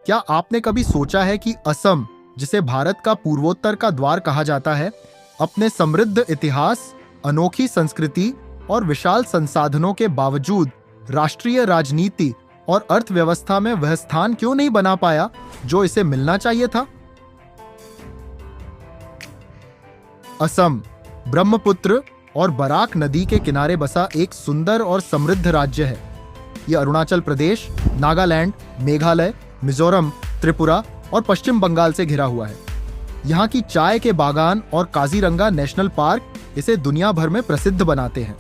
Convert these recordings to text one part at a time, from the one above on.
क्या आपने कभी सोचा है कि असम, जिसे भारत का पूर्वोत्तर का द्वार कहा जाता है, अपने समृद्ध इतिहास, अनोखी संस्कृति और विशाल संसाधनों के बावजूद राष्ट्रीय राजनीति और अर्थव्यवस्था में वह स्थान क्यों नहीं बना पाया जो इसे मिलना चाहिए था? असम ब्रह्मपुत्र और बराक नदी के किनारे बसा एक सुंदर और समृद्ध राज्य है। यह अरुणाचल प्रदेश, नागालैंड, मेघालय, मिजोरम, त्रिपुरा और पश्चिम बंगाल से घिरा हुआ है। यहाँ की चाय के बागान और काजीरंगा नेशनल पार्क इसे दुनिया भर में प्रसिद्ध बनाते हैं।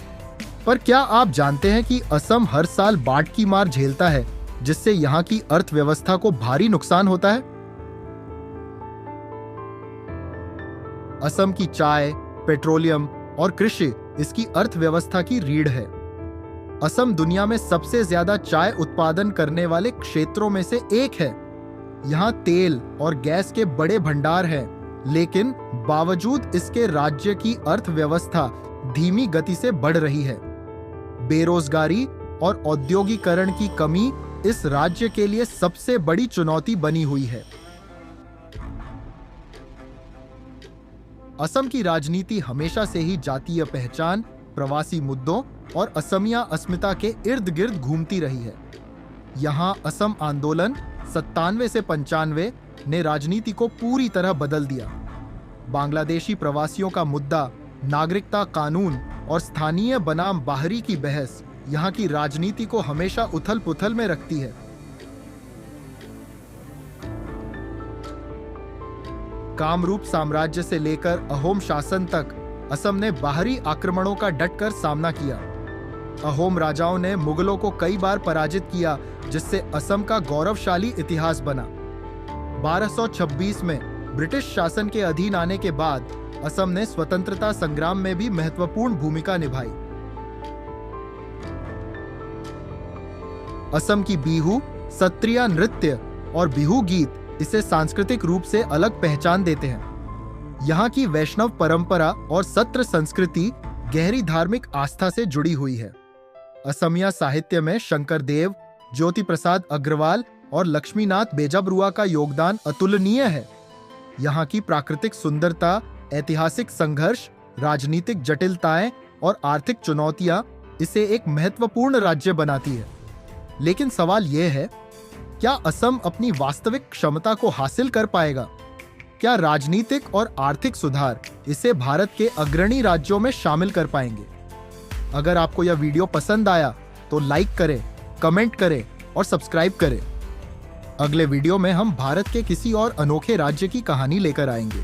पर क्या आप जानते हैं कि असम हर साल बाढ़ की मार झेलता है, जिससे यहाँ की अर्थव्यवस्था को भारी नुकसान होता है? असम की चाय, पेट्रोलियम और कृषि इसकी अर्थव्यवस्था की रीढ़ है। असम दुनिया में सबसे ज्यादा चाय उत्पादन करने वाले क्षेत्रों में से एक है। यहाँ तेल और गैस के बड़े भंडार हैं, लेकिन बावजूद इसके राज्य की अर्थव्यवस्था धीमी गति से बढ़ रही है। बेरोजगारी और औद्योगिकरण की कमी इस राज्य के लिए सबसे बड़ी चुनौती बनी हुई है। असम की राजनीति हमेशा से ही जातीय पहचान, प्रवासी मुद्दों और असमिया अस्मिता के इर्द गिर्द घूमती रही है। यहाँ असम आंदोलन 97 से 95 ने राजनीति को पूरी तरह बदल दिया। बांग्लादेशी प्रवासियों का मुद्दा, नागरिकता कानून और स्थानीय बनाम बाहरी की बहस यहाँ की राजनीति को हमेशा उथल पुथल में रखती है। कामरूप साम्राज्य से लेकर अहोम शासन तक असम ने बाहरी आक्रमणों का डटकर सामना किया। अहोम राजाओं ने मुगलों को कई बार पराजित किया, जिससे असम का गौरवशाली इतिहास बना। 1226 में ब्रिटिश शासन के अधीन आने के बाद असम ने स्वतंत्रता संग्राम में भी महत्वपूर्ण भूमिका निभाई। असम की बिहू, सत्रिया नृत्य और बिहू गीत इसे सांस्कृतिक रूप से अलग पहचान देते हैं। यहाँ की वैष्णव परंपरा और सत्र संस्कृति गहरी धार्मिक आस्था से जुड़ी हुई है। असमिया साहित्य में शंकर देव, ज्योति प्रसाद अग्रवाल और लक्ष्मीनाथ बेजबरुआ का योगदान अतुलनीय है। यहाँ की प्राकृतिक सुंदरता, ऐतिहासिक संघर्ष, राजनीतिक जटिलताएं और आर्थिक चुनौतियां इसे एक महत्वपूर्ण राज्य बनाती है। लेकिन सवाल यह है, क्या असम अपनी वास्तविक क्षमता को हासिल कर पाएगा? क्या राजनीतिक और आर्थिक सुधार इसे भारत के अग्रणी राज्यों में शामिल कर पाएंगे? अगर आपको यह वीडियो पसंद आया तो लाइक करें, कमेंट करें और सब्सक्राइब करें। अगले वीडियो में हम भारत के किसी और अनोखे राज्य की कहानी लेकर आएंगे।